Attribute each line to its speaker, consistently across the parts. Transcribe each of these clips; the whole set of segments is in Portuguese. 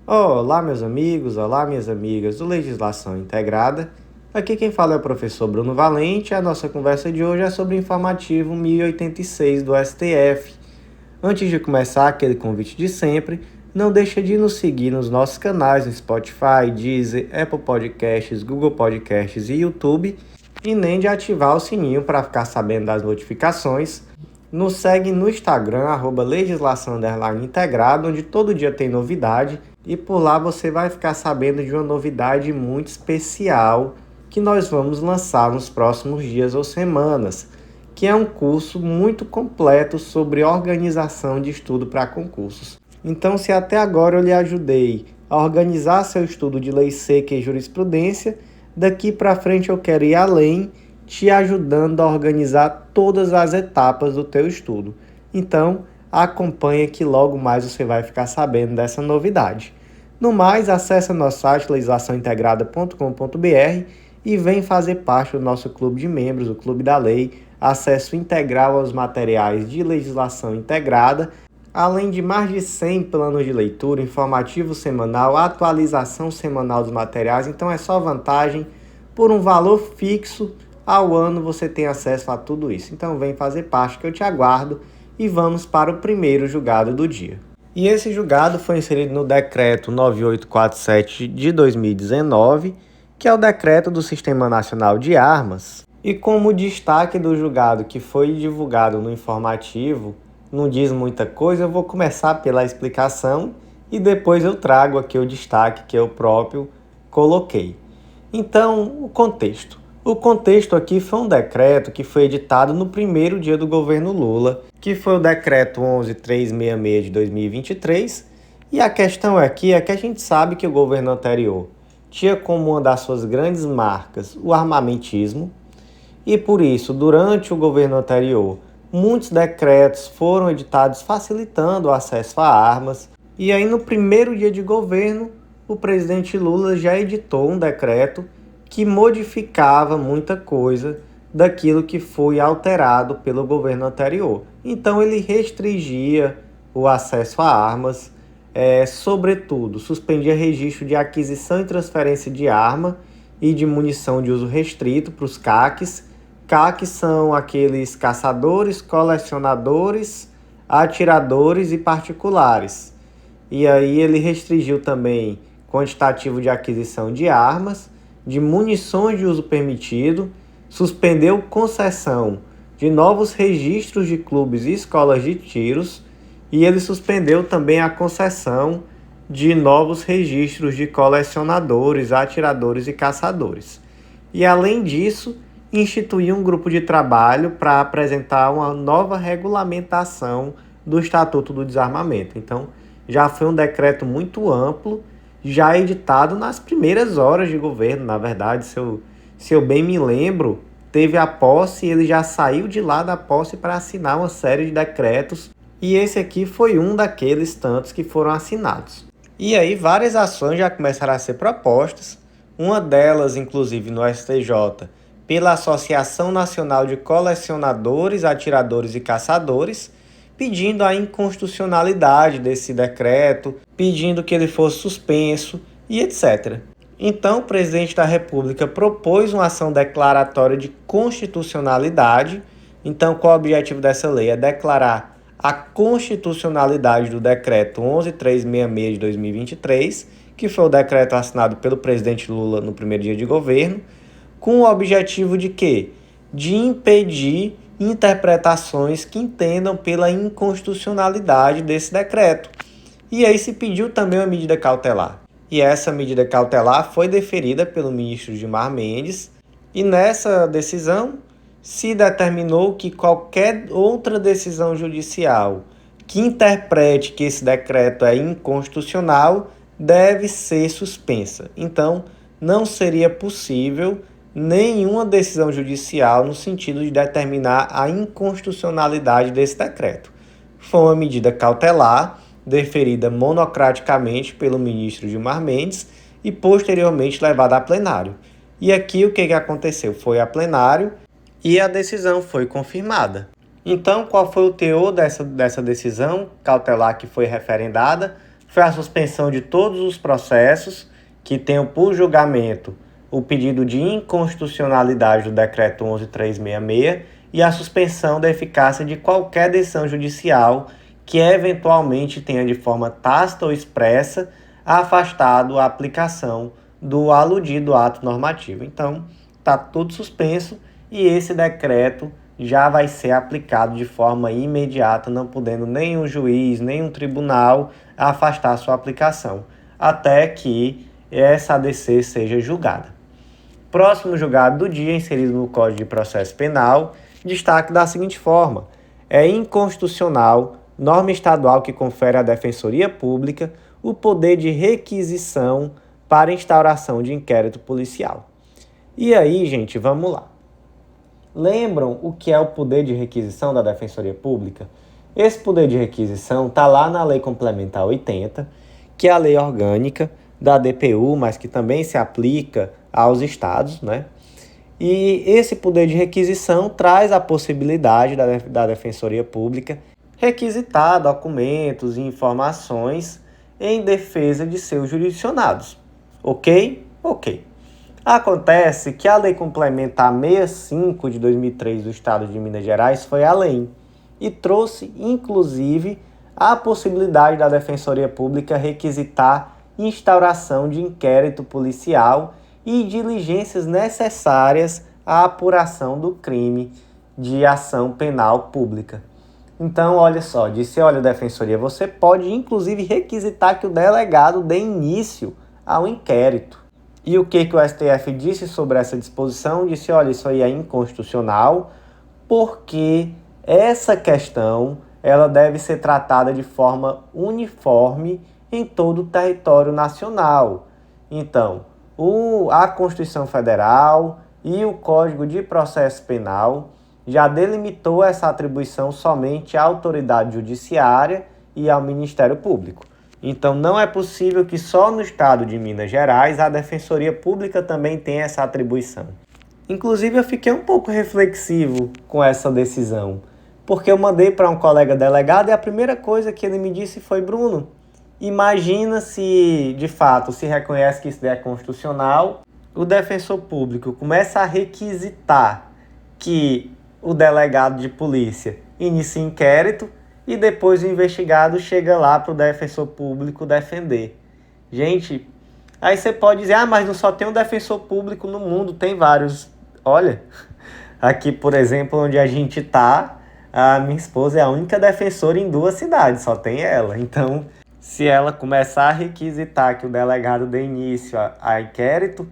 Speaker 1: Olá, meus amigos, olá, minhas amigas do Legislação Integrada. Aqui quem fala é o professor Bruno Valente e a nossa conversa de hoje é sobre o informativo 1086 do STF. Antes de começar, aquele convite de sempre, não deixa de nos seguir nos nossos canais no Spotify, Deezer, Apple Podcasts, Google Podcasts e YouTube e nem de ativar o sininho para ficar sabendo das notificações. Nos segue no Instagram, @legislação_integrada, onde todo dia tem novidade e por lá você vai ficar sabendo de uma novidade muito especial que nós vamos lançar nos próximos dias ou semanas, que é um curso muito completo sobre organização de estudo para concursos. Então, se até agora eu lhe ajudei a organizar seu estudo de lei seca e jurisprudência, daqui para frente eu quero ir além, te ajudando a organizar todas as etapas do teu estudo. Então, acompanha que logo mais você vai ficar sabendo dessa novidade. No mais, acesse nosso site legislaçãointegrada.com.br e vem fazer parte do nosso clube de membros, o Clube da Lei, acesso integral aos materiais de legislação integrada, além de mais de 100 planos de leitura, informativo semanal, atualização semanal dos materiais. Então é só vantagem, por um valor fixo ao ano você tem acesso a tudo isso. Então vem fazer parte que eu te aguardo e vamos para o primeiro julgado do dia. E esse julgado foi inserido no decreto 9847 de 2019, que é o decreto do Sistema Nacional de Armas. E como destaque do julgado que foi divulgado no informativo não diz muita coisa, eu vou começar pela explicação e depois eu trago aqui o destaque que eu próprio coloquei. Então, o contexto. O contexto aqui foi um decreto que foi editado no primeiro dia do governo Lula, que foi o decreto 11.366 de 2023, e a questão aqui é que a gente sabe que o governo anterior tinha como uma das suas grandes marcas o armamentismo, e por isso, durante o governo anterior, muitos decretos foram editados facilitando o acesso a armas, e aí no primeiro dia de governo, o presidente Lula já editou um decreto que modificava muita coisa daquilo que foi alterado pelo governo anterior. Então ele restringia o acesso a armas, sobretudo suspendia registro de aquisição e transferência de arma e de munição de uso restrito para os CACs. CACs são aqueles caçadores, colecionadores, atiradores e particulares. E aí ele restringiu também quantitativo de aquisição de armas, de munições de uso permitido, suspendeu concessão de novos registros de clubes e escolas de tiros, e ele suspendeu também a concessão de novos registros de colecionadores, atiradores e caçadores. E além disso, instituiu um grupo de trabalho para apresentar uma nova regulamentação do Estatuto do Desarmamento. Então, já foi um decreto muito amplo, já editado nas primeiras horas de governo, na verdade, se eu bem me lembro, teve a posse e ele já saiu de lá da posse para assinar uma série de decretos, e esse aqui foi um daqueles tantos que foram assinados. E aí várias ações já começaram a ser propostas, uma delas, inclusive, no STJ, pela Associação Nacional de Colecionadores, Atiradores e Caçadores, pedindo a inconstitucionalidade desse decreto, pedindo que ele fosse suspenso e etc. Então, o presidente da República propôs uma ação declaratória de constitucionalidade. Então, qual é o objetivo dessa lei? É declarar a constitucionalidade do decreto 11.366 de 2023, que foi o decreto assinado pelo presidente Lula no primeiro dia de governo, com o objetivo de quê? De impedir interpretações que entendam pela inconstitucionalidade desse decreto. E aí se pediu também uma medida cautelar. E essa medida cautelar foi deferida pelo ministro Gilmar Mendes, e nessa decisão se determinou que qualquer outra decisão judicial que interprete que esse decreto é inconstitucional deve ser suspensa. Então, não seria possível nenhuma decisão judicial no sentido de determinar a inconstitucionalidade desse decreto. Foi uma medida cautelar, deferida monocraticamente pelo ministro Gilmar Mendes e posteriormente levada a plenário. E aqui o que aconteceu? Foi a plenário e a decisão foi confirmada. Então, qual foi o teor dessa decisão cautelar que foi referendada? foi a suspensão de todos os processos que tenham por julgamento o pedido de inconstitucionalidade do Decreto 11.366 e a suspensão da eficácia de qualquer decisão judicial que eventualmente tenha de forma tácita ou expressa afastado a aplicação do aludido ato normativo. Então, está tudo suspenso e esse decreto já vai ser aplicado de forma imediata, não podendo nenhum juiz, nenhum tribunal afastar sua aplicação, até que essa ADC seja julgada. Próximo julgado do dia, inserido no Código de Processo Penal, destaque da seguinte forma: é inconstitucional norma estadual que confere à Defensoria Pública o poder de requisição para instauração de inquérito policial. E aí, gente, vamos lá. Lembram o que é o poder de requisição da Defensoria Pública? Esse poder de requisição está lá na Lei Complementar 80, que é a lei orgânica da DPU, mas que também se aplica aos estados, né? E esse poder de requisição traz a possibilidade da Defensoria Pública requisitar documentos e informações em defesa de seus jurisdicionados. Ok? Ok. Acontece que a Lei Complementar 65 de 2003 do Estado de Minas Gerais foi além e trouxe, inclusive, a possibilidade da Defensoria Pública requisitar instauração de inquérito policial e diligências necessárias à apuração do crime de ação penal pública. Então, olha só, disse, olha, Defensoria, você pode, inclusive, requisitar que o delegado dê início ao inquérito. E o que o STF disse sobre essa disposição? Disse, olha, isso aí é inconstitucional, porque essa questão ela deve ser tratada de forma uniforme em todo o território nacional. Então, a Constituição Federal e o Código de Processo Penal já delimitou essa atribuição somente à autoridade judiciária e ao Ministério Público. Então, não é possível que só no estado de Minas Gerais a Defensoria Pública também tenha essa atribuição. Inclusive, eu fiquei um pouco reflexivo com essa decisão, porque eu mandei para um colega delegado e a primeira coisa que ele me disse foi: Bruno, imagina se, de fato, se reconhece que isso é constitucional, o defensor público começa a requisitar que o delegado de polícia inicie inquérito e depois o investigado chega lá para o defensor público defender. Gente, aí você pode dizer, mas não só tem um defensor público no mundo, tem vários. Olha, aqui, por exemplo, onde a gente está, a minha esposa é a única defensora em 2 cidades, só tem ela. Então, se ela começar a requisitar que o delegado dê início a inquérito,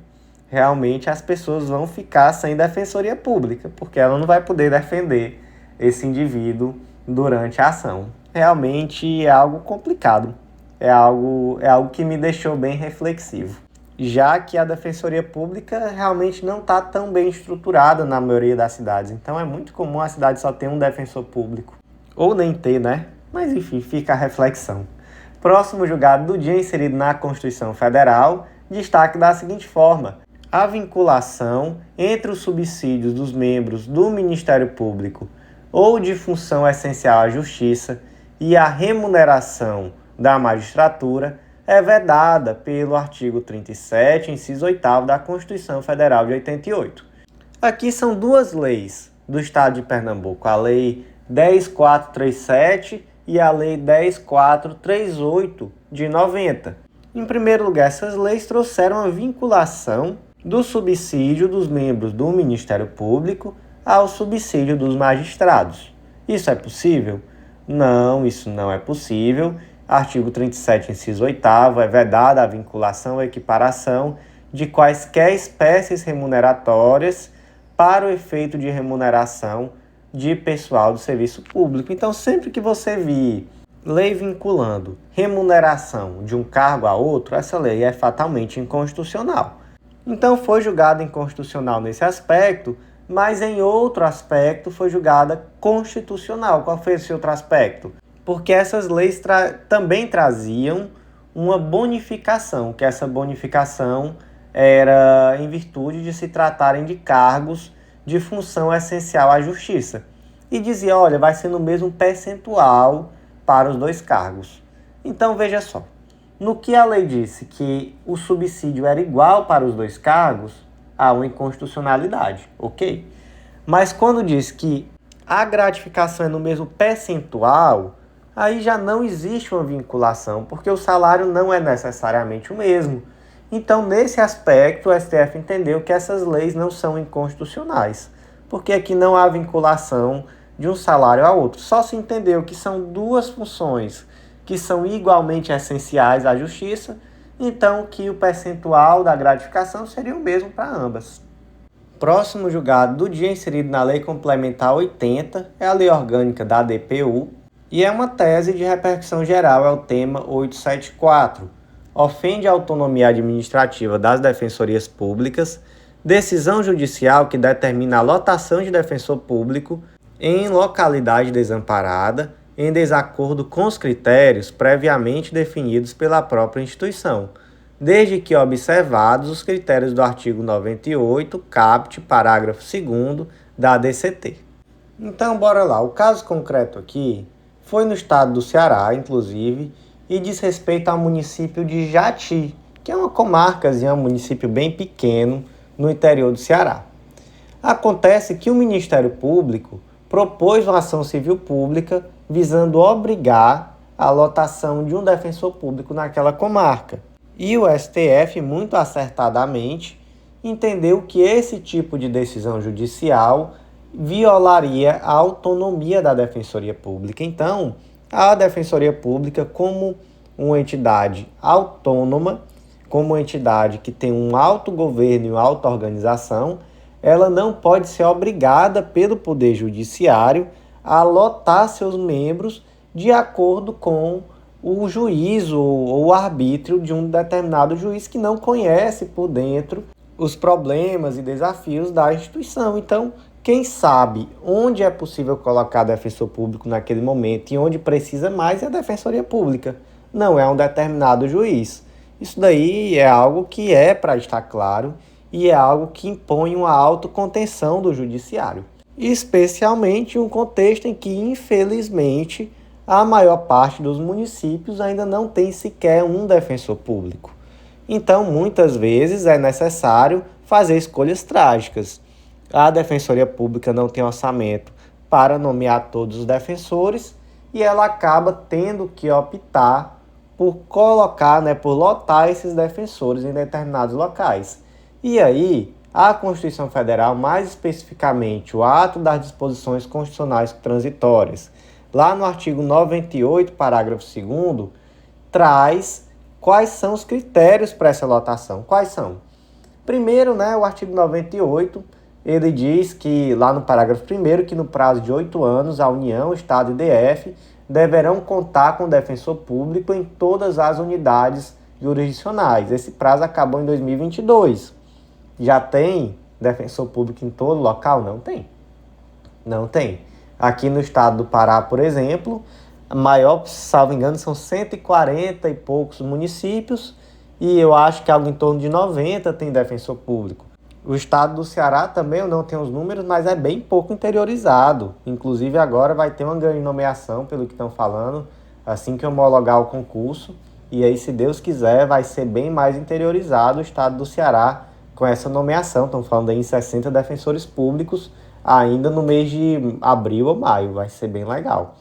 Speaker 1: realmente as pessoas vão ficar sem defensoria pública, porque ela não vai poder defender esse indivíduo durante a ação. Realmente é algo complicado, é algo que me deixou bem reflexivo, já que a defensoria pública realmente não está tão bem estruturada na maioria das cidades. Então é muito comum a cidade só ter um defensor público, ou nem ter, né? Mas enfim, fica a reflexão. Próximo julgado do dia, inserido na Constituição Federal, destaque da seguinte forma: a vinculação entre os subsídios dos membros do Ministério Público ou de função essencial à Justiça e a remuneração da magistratura é vedada pelo artigo 37, inciso 8º da Constituição Federal de 88. Aqui são 2 leis do Estado de Pernambuco, a Lei 10.437 e a Lei 10.438 de 90. Em primeiro lugar, essas leis trouxeram a vinculação do subsídio dos membros do Ministério Público ao subsídio dos magistrados. Isso é possível? Não, isso não é possível. Artigo 37, inciso 8º, é vedada a vinculação ou equiparação de quaisquer espécies remuneratórias para o efeito de remuneração de pessoal do serviço público. Então, sempre que você vir lei vinculando remuneração de um cargo a outro, essa lei é fatalmente inconstitucional. Então, foi julgada inconstitucional nesse aspecto, mas em outro aspecto foi julgada constitucional. Qual foi esse outro aspecto? Porque essas leis também traziam uma bonificação, que essa bonificação era em virtude de se tratarem de cargos de função essencial à justiça. E dizia, olha, vai ser no mesmo percentual para os 2 cargos. Então, veja só, No que a lei disse que o subsídio era igual para os dois cargos, há uma inconstitucionalidade, ok? Mas quando diz que a gratificação é no mesmo percentual, aí já não existe uma vinculação, porque o salário não é necessariamente o mesmo. Então, nesse aspecto, o STF entendeu que essas leis não são inconstitucionais, porque aqui não há vinculação de um salário a outro. Só se entendeu que são duas funções que são igualmente essenciais à justiça, então que o percentual da gratificação seria o mesmo para ambas. Próximo julgado do dia inserido na Lei Complementar 80 é a Lei Orgânica da ADPU e é uma tese de repercussão geral, é o tema 874. Ofende a autonomia administrativa das defensorias públicas, decisão judicial que determina a lotação de defensor público em localidade desamparada, em desacordo com os critérios previamente definidos pela própria instituição, desde que observados os critérios do artigo 98, caput, parágrafo 2º da ADCT. Então, bora lá. O caso concreto aqui foi no estado do Ceará, inclusive, e diz respeito ao município de Jati, que é uma comarcazinha, um município bem pequeno no interior do Ceará. Acontece que o Ministério Público propôs uma ação civil pública visando obrigar a lotação de um defensor público naquela comarca. E o STF, muito acertadamente, entendeu que esse tipo de decisão judicial violaria a autonomia da Defensoria Pública. Então, a Defensoria Pública, como uma entidade autônoma, como uma entidade que tem um autogoverno e uma auto-organização, ela não pode ser obrigada pelo Poder Judiciário a lotar seus membros de acordo com o juízo ou o arbítrio de um determinado juiz que não conhece por dentro os problemas e desafios da instituição. Então, quem sabe onde é possível colocar defensor público naquele momento e onde precisa mais é a Defensoria Pública, não é um determinado juiz. Isso daí é algo que é para estar claro e é algo que impõe uma autocontenção do judiciário, especialmente em um contexto em que, infelizmente, a maior parte dos municípios ainda não tem sequer um defensor público. Então, muitas vezes é necessário fazer escolhas trágicas. A Defensoria Pública não tem orçamento para nomear todos os defensores e ela acaba tendo que optar por colocar, por lotar esses defensores em determinados locais. E aí, a Constituição Federal, mais especificamente o ato das disposições constitucionais transitórias, lá no artigo 98, parágrafo 2º, traz quais são os critérios para essa lotação. Quais são? Primeiro, o artigo 98, ele diz que, lá no parágrafo 1º, que no prazo de 8 anos, a União, Estado e DF deverão contar com defensor público em todas as unidades jurisdicionais. Esse prazo acabou em 2022. Já tem defensor público em todo local? Não tem. Não tem. Aqui no estado do Pará, por exemplo, a maior, salvo engano, são 140 e poucos municípios e eu acho que algo em torno de 90 tem defensor público. O estado do Ceará também, eu não tenho os números, mas é bem pouco interiorizado. Inclusive agora vai ter uma grande nomeação, pelo que estão falando, assim que homologar o concurso. E aí, se Deus quiser, vai ser bem mais interiorizado o estado do Ceará com essa nomeação. Estão falando aí em 60 defensores públicos ainda no mês de abril ou maio. Vai ser bem legal.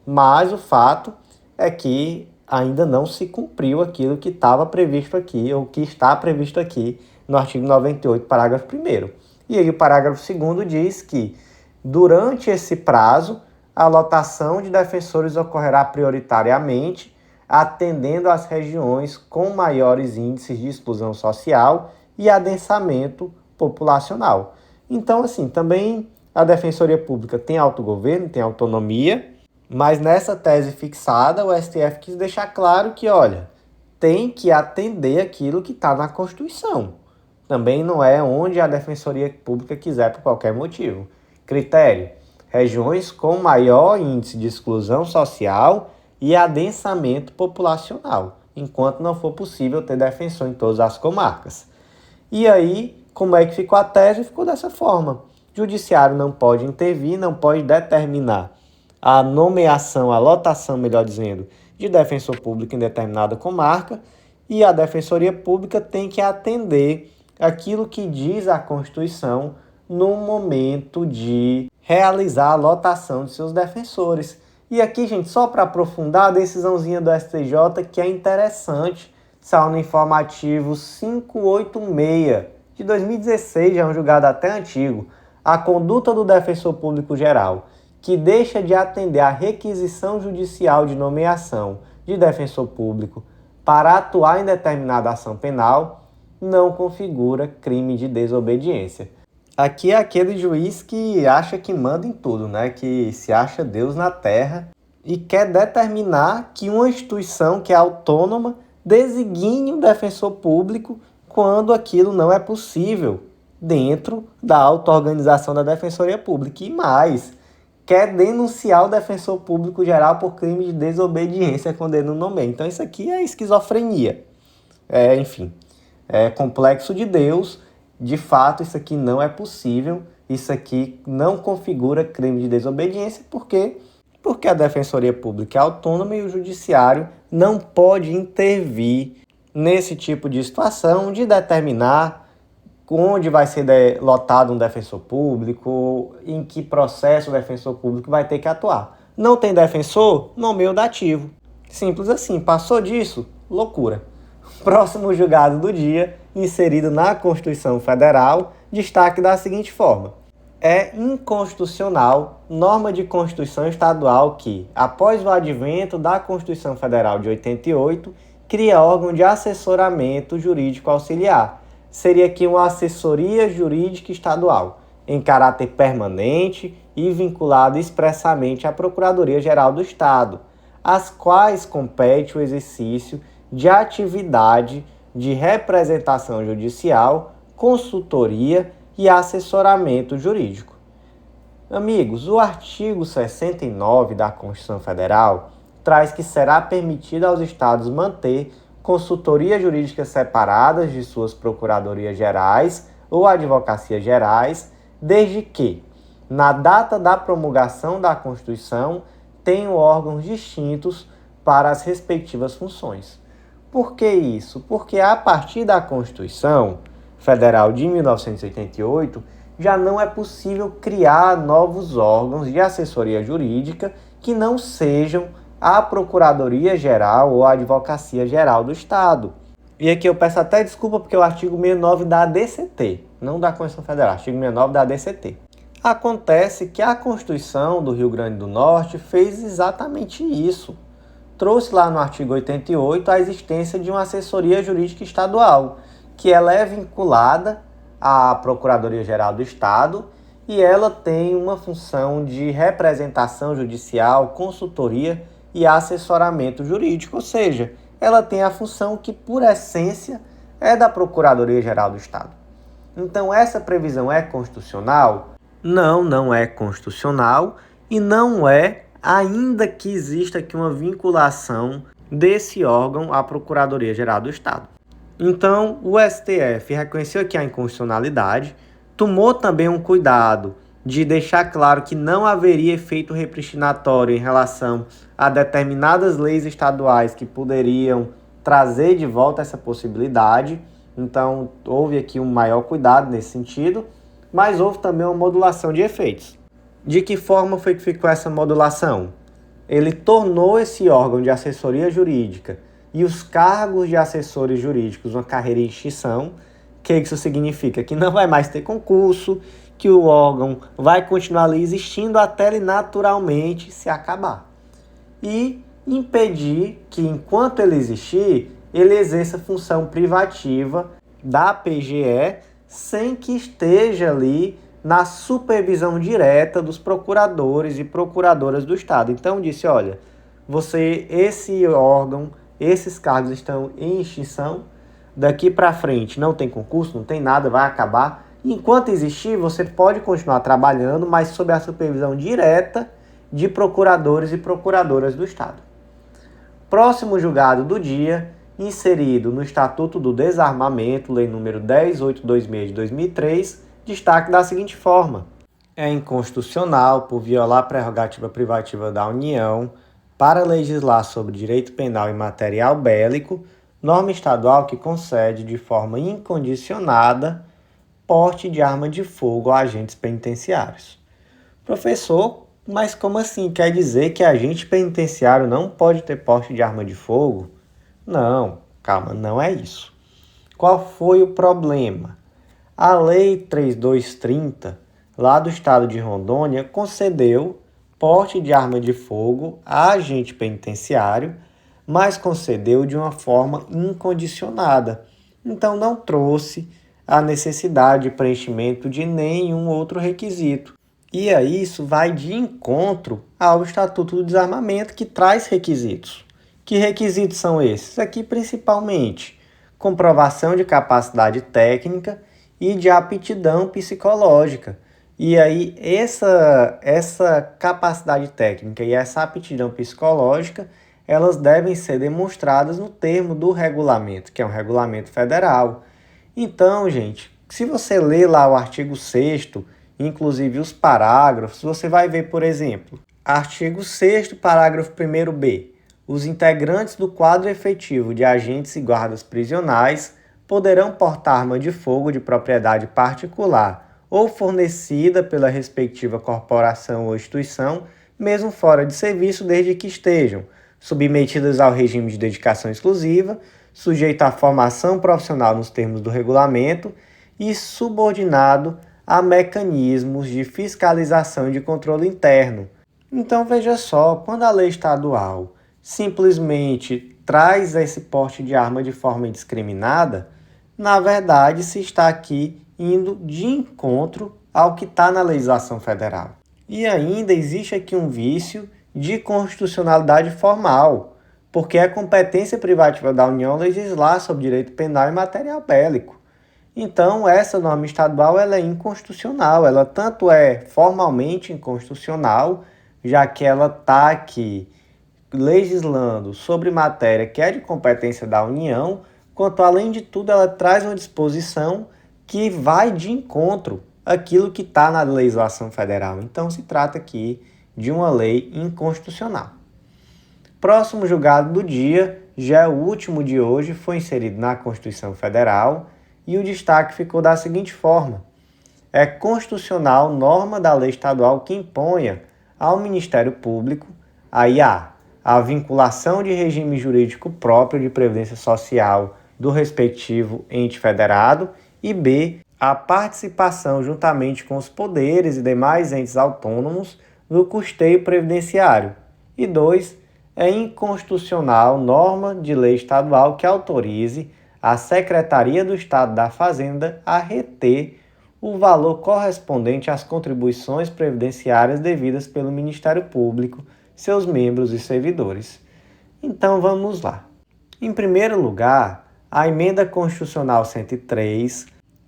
Speaker 1: Mas o fato é que ainda não se cumpriu aquilo que estava previsto aqui, ou que está previsto aqui no artigo 98, parágrafo 1º. E aí o parágrafo 2º diz que, durante esse prazo, a lotação de defensores ocorrerá prioritariamente, atendendo às regiões com maiores índices de exclusão social e adensamento populacional. Então, assim, também a Defensoria Pública tem autogoverno, tem autonomia, mas nessa tese fixada, o STF quis deixar claro que, olha, tem que atender aquilo que está na Constituição. Também não é onde a Defensoria Pública quiser por qualquer motivo. Critério: regiões com maior índice de exclusão social e adensamento populacional, enquanto não for possível ter defensor em todas as comarcas. E aí, como é que ficou a tese? Ficou dessa forma. O judiciário não pode intervir, não pode determinar a nomeação, a lotação, melhor dizendo, de defensor público em determinada comarca, e a Defensoria Pública tem que atender aquilo que diz a Constituição no momento de realizar a lotação de seus defensores. E aqui, gente, só para aprofundar, a decisãozinha do STJ que é interessante, saiu no informativo 586 de 2016, já é um julgado até antigo, a conduta do defensor público geral, que deixa de atender à requisição judicial de nomeação de defensor público para atuar em determinada ação penal, não configura crime de desobediência. Aqui é aquele juiz que acha que manda em tudo, né? Que se acha Deus na terra e quer determinar que uma instituição que é autônoma designe um defensor público quando aquilo não é possível dentro da auto-organização da Defensoria Pública. E mais, quer denunciar o defensor público geral por crime de desobediência quando ele não nomeia. Então isso aqui é esquizofrenia. Enfim, é complexo de Deus. De fato, isso aqui não é possível. Isso aqui não configura crime de desobediência. Por quê? Porque a Defensoria Pública é autônoma e o Judiciário não pode intervir nesse tipo de situação de determinar onde vai ser lotado um defensor público, em que processo o defensor público vai ter que atuar. Não tem defensor? Nomeia o dativo. Simples assim. Passou disso? Loucura. Próximo julgado do dia, inserido na Constituição Federal, destaque da seguinte forma: é inconstitucional norma de Constituição Estadual que, após o advento da Constituição Federal de 88, cria órgão de assessoramento jurídico auxiliar. Seria aqui uma assessoria jurídica estadual, em caráter permanente e vinculada expressamente à Procuradoria-Geral do Estado, às quais compete o exercício de atividade de representação judicial, consultoria e assessoramento jurídico. Amigos, o artigo 69 da Constituição Federal traz que será permitido aos estados manter consultorias jurídicas separadas de suas procuradorias gerais ou advocacias gerais, desde que, na data da promulgação da Constituição, tenham órgãos distintos para as respectivas funções. Por que isso? Porque a partir da Constituição Federal de 1988, já não é possível criar novos órgãos de assessoria jurídica que não sejam a Procuradoria-Geral ou a Advocacia-Geral do Estado. E aqui eu peço até desculpa porque é o artigo 69 da ADCT, não da Constituição Federal, artigo 69 da ADCT. Acontece que a Constituição do Rio Grande do Norte fez exatamente isso. Trouxe lá no artigo 88 a existência de uma assessoria jurídica estadual, que ela é vinculada à Procuradoria-Geral do Estado e ela tem uma função de representação judicial, consultoria e assessoramento jurídico, ou seja, ela tem a função que, por essência, é da Procuradoria-Geral do Estado. Então, essa previsão é constitucional? Não, não é constitucional e não é, ainda que exista aqui uma vinculação desse órgão à Procuradoria-Geral do Estado. Então, o STF reconheceu aqui a inconstitucionalidade, tomou também um cuidado de deixar claro que não haveria efeito repristinatório em relação a determinadas leis estaduais que poderiam trazer de volta essa possibilidade. Então, houve aqui um maior cuidado nesse sentido, mas houve também uma modulação de efeitos. De que forma foi que ficou essa modulação? Ele tornou esse órgão de assessoria jurídica e os cargos de assessores jurídicos uma carreira em extinção. O que isso significa? Que não vai mais ter concurso, que o órgão vai continuar ali existindo até ele naturalmente se acabar. E impedir que, enquanto ele existir, ele exerça função privativa da PGE sem que esteja ali na supervisão direta dos procuradores e procuradoras do Estado. Então disse, olha, esse órgão, esses cargos estão em extinção, daqui para frente não tem concurso, não tem nada, vai acabar. Enquanto existir, você pode continuar trabalhando, mas sob a supervisão direta de procuradores e procuradoras do Estado. Próximo julgado do dia, inserido no Estatuto do Desarmamento, Lei nº 10.826 de 2003, destaque da seguinte forma: é inconstitucional por violar a prerrogativa privativa da União para legislar sobre direito penal e material bélico, norma estadual que concede de forma incondicionada porte de arma de fogo a agentes penitenciários. Professor, mas como assim? Quer dizer que agente penitenciário não pode ter porte de arma de fogo? Não, calma, não é isso. Qual foi o problema? A Lei 3230, lá do estado de Rondônia, concedeu porte de arma de fogo a agente penitenciário, mas concedeu de uma forma incondicionada. Então não trouxe a necessidade de preenchimento de nenhum outro requisito. E aí isso vai de encontro ao Estatuto do Desarmamento, que traz requisitos. Que requisitos são esses? Aqui principalmente comprovação de capacidade técnica e de aptidão psicológica. E aí essa capacidade técnica e essa aptidão psicológica, elas devem ser demonstradas no termo do regulamento, que é um regulamento federal. Então, gente, se você ler lá o artigo 6º, inclusive os parágrafos, você vai ver, por exemplo, artigo 6º, parágrafo 1º-B. Os integrantes do quadro efetivo de agentes e guardas prisionais poderão portar arma de fogo de propriedade particular ou fornecida pela respectiva corporação ou instituição, mesmo fora de serviço, desde que estejam submetidas ao regime de dedicação exclusiva, sujeito à formação profissional nos termos do regulamento e subordinado a mecanismos de fiscalização e de controle interno. Então veja só, quando a lei estadual simplesmente traz esse porte de arma de forma indiscriminada, na verdade se está aqui indo de encontro ao que está na legislação federal. E ainda existe aqui um vício de constitucionalidade formal, porque é competência privativa da União legislar sobre direito penal e material bélico. Então, essa norma estadual ela é inconstitucional, ela tanto é formalmente inconstitucional, já que ela está aqui legislando sobre matéria que é de competência da União, quanto além de tudo ela traz uma disposição que vai de encontro àquilo que está na legislação federal. Então se trata aqui de uma lei inconstitucional. Próximo julgado do dia, já é o último de hoje, foi inserido na Constituição Federal e o destaque ficou da seguinte forma: é constitucional norma da lei estadual que imponha ao Ministério Público a vinculação de regime jurídico próprio de previdência social do respectivo ente federado e b. a participação juntamente com os poderes e demais entes autônomos no custeio previdenciário. E 2. É inconstitucional norma de lei estadual que autorize a Secretaria do Estado da Fazenda a reter o valor correspondente às contribuições previdenciárias devidas pelo Ministério Público, seus membros e servidores. Então vamos lá. Em primeiro lugar, a Emenda Constitucional 103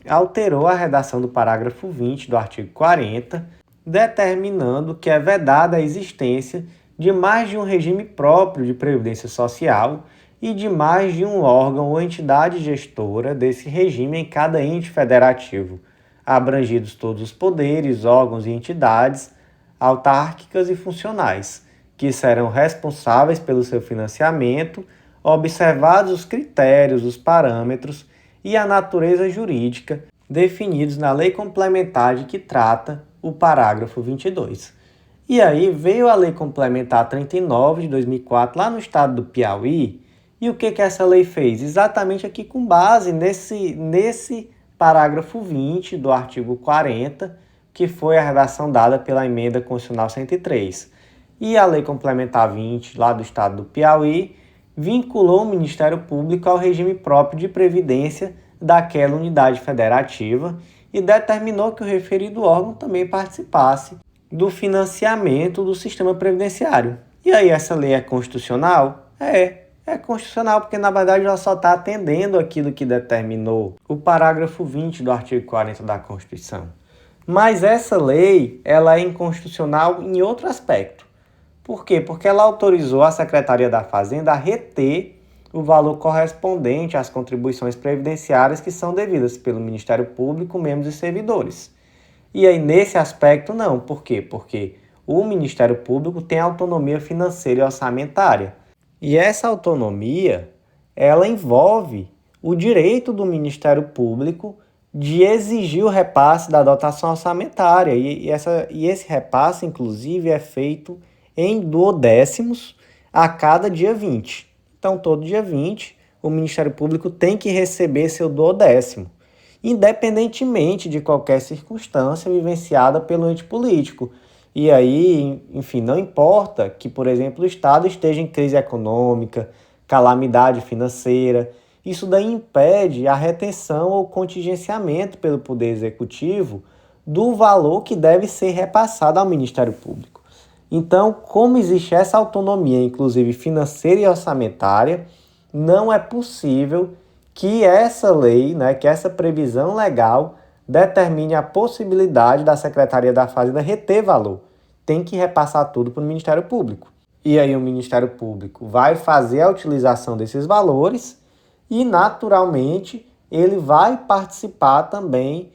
Speaker 1: alterou a redação do parágrafo 20 do artigo 40, determinando que é vedada a existência de mais de um regime próprio de previdência social e de mais de um órgão ou entidade gestora desse regime em cada ente federativo, abrangidos todos os poderes, órgãos e entidades autárquicas e funcionais, que serão responsáveis pelo seu financiamento, observados os critérios, os parâmetros e a natureza jurídica definidos na lei complementar de que trata o parágrafo 22. E aí veio a Lei Complementar 39 de 2004 lá no estado do Piauí, e o que essa lei fez? Exatamente aqui com base nesse parágrafo 20 do artigo 40, que foi a redação dada pela Emenda Constitucional 103. E a Lei Complementar 20, lá do estado do Piauí, vinculou o Ministério Público ao regime próprio de previdência daquela unidade federativa e determinou que o referido órgão também participasse do financiamento do sistema previdenciário. E aí, essa lei é constitucional? É constitucional porque, na verdade, ela só está atendendo aquilo que determinou o parágrafo 20 do artigo 40 da Constituição. Mas essa lei, ela é inconstitucional em outro aspecto. Por quê? Porque ela autorizou a Secretaria da Fazenda a reter o valor correspondente às contribuições previdenciárias que são devidas pelo Ministério Público, membros e servidores. E aí, nesse aspecto, não. Por quê? Porque o Ministério Público tem autonomia financeira e orçamentária. E essa autonomia, ela envolve o direito do Ministério Público de exigir o repasse da dotação orçamentária. E esse repasse, inclusive, é feito em duodécimos a cada dia 20. Então, todo dia 20, o Ministério Público tem que receber seu duodécimo, independentemente de qualquer circunstância vivenciada pelo ente político. E aí, enfim, não importa que, por exemplo, o Estado esteja em crise econômica, calamidade financeira, isso daí impede a retenção ou contingenciamento pelo Poder Executivo do valor que deve ser repassado ao Ministério Público. Então, como existe essa autonomia, inclusive financeira e orçamentária, não é possível que essa lei, que essa previsão legal determine a possibilidade da Secretaria da Fazenda reter valor. Tem que repassar tudo para o Ministério Público. E aí o Ministério Público vai fazer a utilização desses valores e, naturalmente, ele vai participar também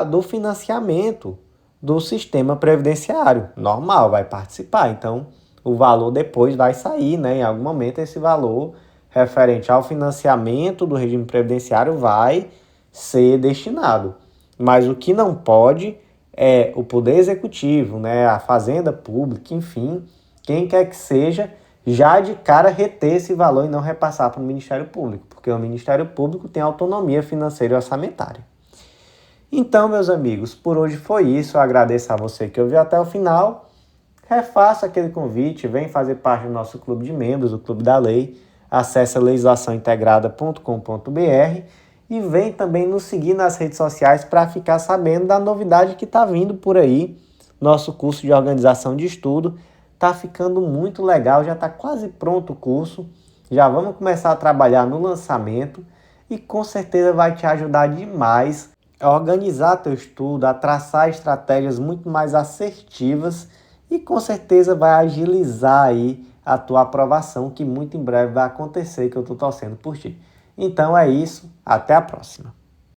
Speaker 1: do financiamento do sistema previdenciário. Normal, vai participar. Então, o valor depois vai sair, em algum momento esse valor referente ao financiamento do regime previdenciário vai ser destinado. Mas o que não pode é o Poder Executivo, a Fazenda Pública, enfim, quem quer que seja, já de cara reter esse valor e não repassar para o Ministério Público, porque o Ministério Público tem autonomia financeira e orçamentária. Então, meus amigos, por hoje foi isso. Eu agradeço a você que ouviu até o final. Refaça aquele convite, vem fazer parte do nosso clube de membros, o Clube da Lei. Acesse legislaçãointegrada.com.br e vem também nos seguir nas redes sociais para ficar sabendo da novidade que está vindo por aí. Nosso curso de organização de estudo está ficando muito legal, já está quase pronto o curso. Já vamos começar a trabalhar no lançamento e com certeza vai te ajudar demais a organizar teu estudo, a traçar estratégias muito mais assertivas e com certeza vai agilizar aí a tua aprovação, que muito em breve vai acontecer, que eu estou torcendo por ti. Então é isso, até a próxima.